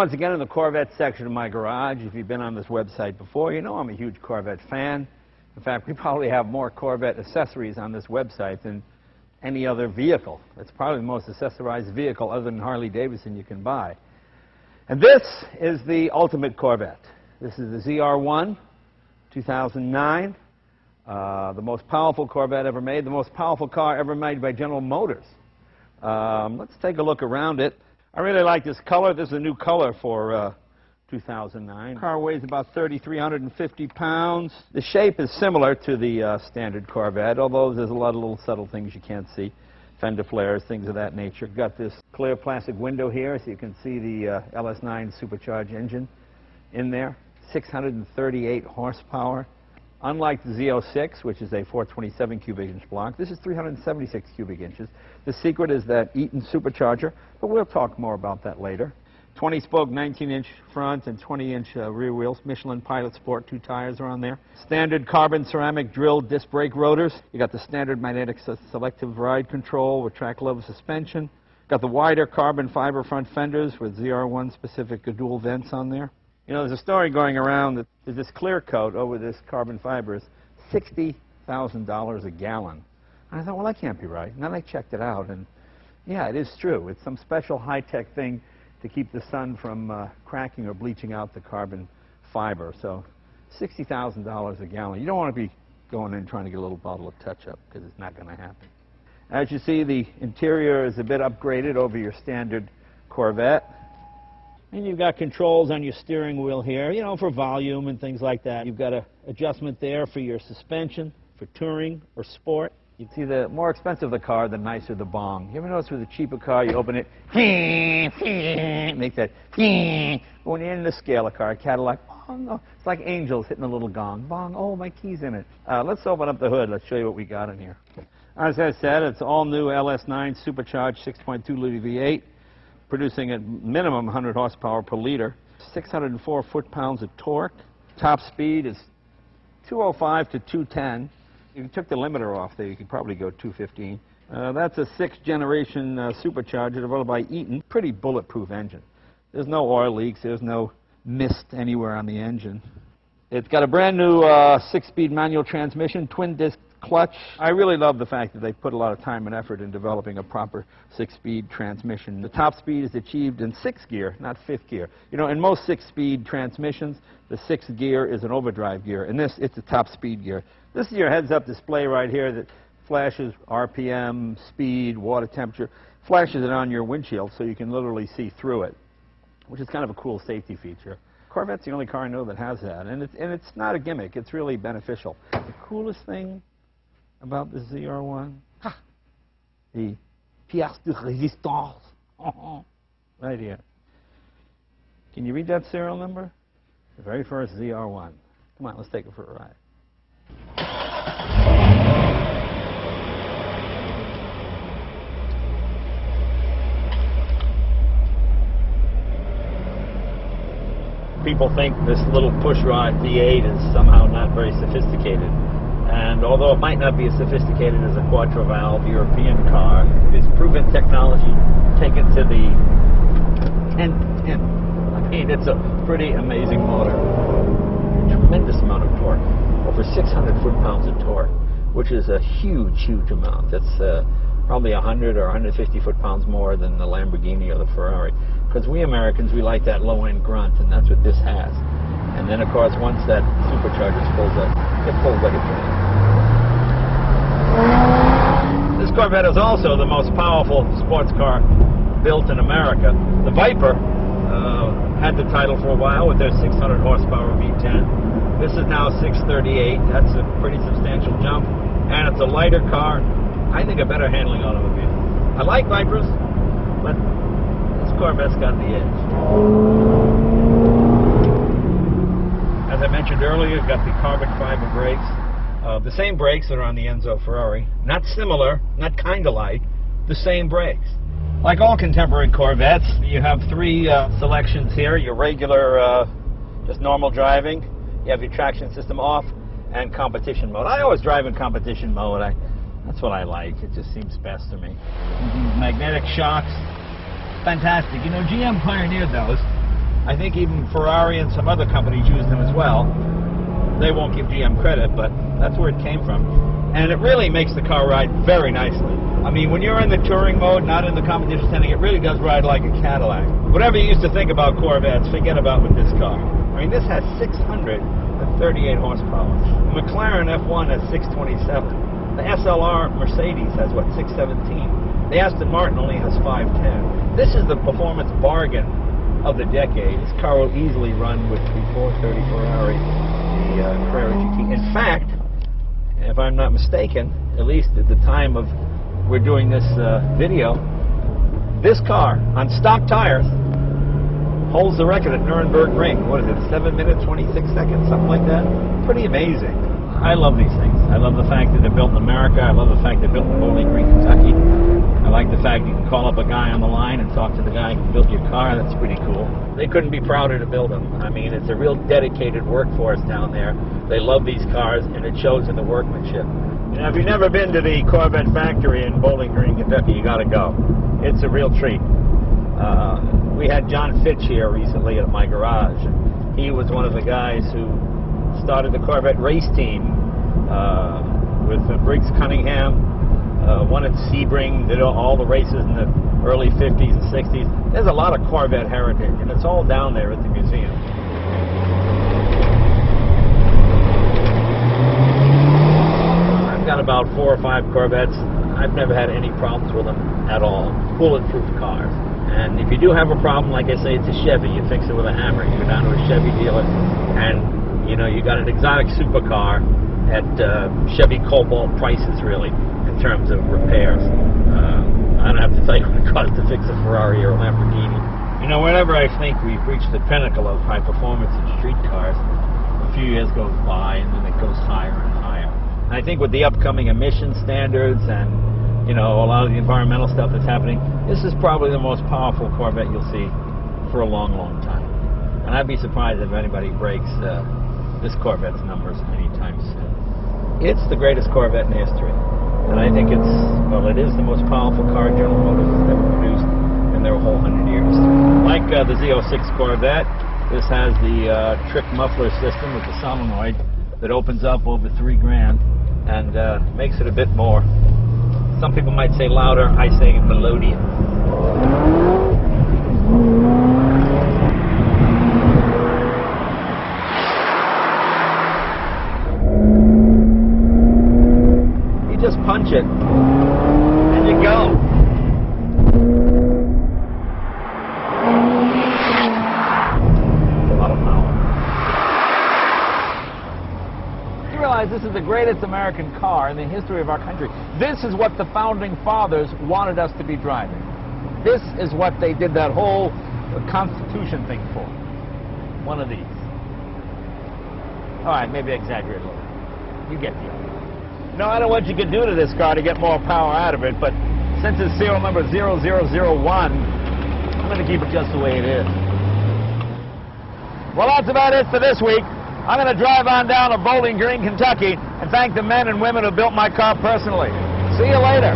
once again in the Corvette section of my garage. If you've been on this website before, you know I'm a huge Corvette fan. In fact, we probably have more Corvette accessories on this website than any other vehicle. It's probably the most accessorized vehicle other than Harley-Davidson you can buy. And this is the ultimate Corvette. This is the ZR1, 2009. The most powerful Corvette ever made, the most powerful car ever made by General Motors. Let's take a look around it. I really like this color. This is a new color for 2009. The car weighs about 3,350 pounds. The shape is similar to the standard Corvette, although there's a lot of little subtle things you can't see. Fender flares, things of that nature. Got this clear plastic window here, so you can see the LS9 supercharged engine in there. 638 horsepower. Unlike the Z06, which is a 427 cubic inch block, this is 376 cubic inches. The secret is that Eaton supercharger, but we'll talk more about that later. 20-spoke, 19-inch front and 20-inch rear wheels. Michelin Pilot Sport, 2 tires are on there. Standard carbon ceramic drilled disc brake rotors. You got the standard magnetic selective ride control with track level suspension. Got the wider carbon fiber front fenders with ZR1 specific dual vents on there. You know, there's a story going around that this clear coat over this carbon fiber is $60,000 a gallon. And I thought, well, that can't be right. And then I checked it out, and yeah, it is true. It's some special high-tech thing to keep the sun from cracking or bleaching out the carbon fiber. So $60,000 a gallon. You don't want to be going in trying to get a little bottle of touch-up, because it's not going to happen. As you see, the interior is a bit upgraded over your standard Corvette. And you've got controls on your steering wheel here, you know, for volume and things like that. You've got an adjustment there for your suspension, for touring or sport. You see, the more expensive the car, the nicer the bong. You ever notice with a cheaper car, you open it, make that, but when you're in the Scalar car, Cadillac, oh no, it's like angels hitting a little gong. Bong, oh, my key's in it. Let's open up the hood. Let's show you what we got in here. As I said, it's all new LS9 supercharged 6.2-liter V8. Producing at minimum 100 horsepower per liter, 604 foot-pounds of torque. Top speed is 205 to 210. If you took the limiter off there, you could probably go 215. That's a 6th generation supercharger developed by Eaton. Pretty bulletproof engine. There's no oil leaks. There's no mist anywhere on the engine. It's got a brand new 6-speed manual transmission, twin-disc clutch. I really love the fact that they put a lot of time and effort in developing a proper 6-speed transmission. The top speed is achieved in 6th gear, not 5th gear. You know, in most 6-speed transmissions, the 6th gear is an overdrive gear. In this, it's a top speed gear. This is your heads-up display right here that flashes RPM, speed, water temperature, flashes it on your windshield so you can literally see through it, which is kind of a cool safety feature. Corvette's the only car I know that has that, and it's not a gimmick. It's really beneficial. The coolest thing about the ZR1, the pièce de résistance, right here. Can you read that serial number? The very first ZR1. Come on, let's take it for a ride. People think this little pushrod V8 is somehow not very sophisticated. And although it might not be as sophisticated as a quattro-valve European car, it is proven technology taken to the 10th. I mean, it's a pretty amazing motor. A tremendous amount of torque. Over 600 foot-pounds of torque, which is a huge, huge amount. That's probably 100 or 150 foot-pounds more than the Lamborghini or the Ferrari. Because we Americans, we like that low-end grunt, and that's what this has. And then, of course, once that supercharger pulls up, it pulls like a train. This Corvette is also the most powerful sports car built in America. The Viper had the title for a while with their 600 horsepower V10. This is now 638. That's a pretty substantial jump. And it's a lighter car. I think a better handling automobile. I like Vipers, but this Corvette's got the edge. As I mentioned earlier, you've got the carbon fiber brakes. The same brakes that are on the Enzo Ferrari. Not similar, not kind of like, the same brakes. Like all contemporary Corvettes, you have 3 selections here. Your regular, just normal driving. You have your traction system off and competition mode. I always drive in competition mode. That's what I like. It just seems best to me. These magnetic shocks, fantastic. You know, GM pioneered those. I think even Ferrari and some other companies use them as well. They won't give GM credit, but that's where it came from. And it really makes the car ride very nicely. I mean, when you're in the touring mode, not in the competition setting, it really does ride like a Cadillac. Whatever you used to think about Corvettes, forget about with this car. I mean, this has 638 horsepower. The McLaren F1 has 627. The SLR Mercedes has, what, 617. The Aston Martin only has 510. This is the performance bargain of the decade. This car will easily run with the 430 Ferrari, the Carrera GT. In fact, if I'm not mistaken, at least at the time of we're doing this video, this car on stock tires holds the record at Nuremberg Ring. What is it, 7 minutes, 26 seconds, something like that? Pretty amazing. I love these things. I love the fact that they're built in America. I love the fact they're built in Bowling Green, Kentucky. I like the fact you can call up a guy on the line and talk to the guy who built your car. That's pretty cool. They couldn't be prouder to build them. I mean, it's a real dedicated workforce down there. They love these cars, and it shows in the workmanship. You know, if you've never been to the Corvette factory in Bowling Green, Kentucky, you got to go. It's a real treat. We had John Fitch here recently at my garage. He was one of the guys who started the Corvette race team with Briggs Cunningham, won at Sebring, did all the races in the early 50s and 60s. There's a lot of Corvette heritage, and it's all down there at the museum. I've got about 4 or 5 Corvettes. I've never had any problems with them at all. Bulletproof cars. And if you do have a problem, like I say, it's a Chevy. You fix it with a hammer. You go down to a Chevy dealer, and you know you got an exotic supercar at Chevy Cobalt prices, really, in terms of repairs. I don't have to tell you what it costs to fix a Ferrari or a Lamborghini. You know, whenever I think we've reached the pinnacle of high performance in street cars, a few years goes by, and then it goes higher and higher. And I think with the upcoming emission standards and you know, a lot of the environmental stuff that's happening, this is probably the most powerful Corvette you'll see for a long, long time. And I'd be surprised if anybody breaks this Corvette's numbers anytime soon. It's the greatest Corvette in history. And I think it's, well, it is the most powerful car General Motors has ever produced in their whole 100-year history. Like the Z06 Corvette, this has the trick muffler system with the solenoid that opens up over $3 grand and makes it a bit more, some people might say louder, I say melodious. You just punch it, and you go. It's a lot of power. You realize this is the greatest American car in the history of our country. This is what the founding fathers wanted us to be driving. This is what they did that whole Constitution thing for. One of these. All right, maybe I exaggerate a little. You get the idea. No, I don't know what you could do to this car to get more power out of it, but since it's serial number 0001, I'm going to keep it just the way it is. Well, that's about it for this week. I'm going to drive on down to Bowling Green, Kentucky, and thank the men and women who built my car personally. See you later.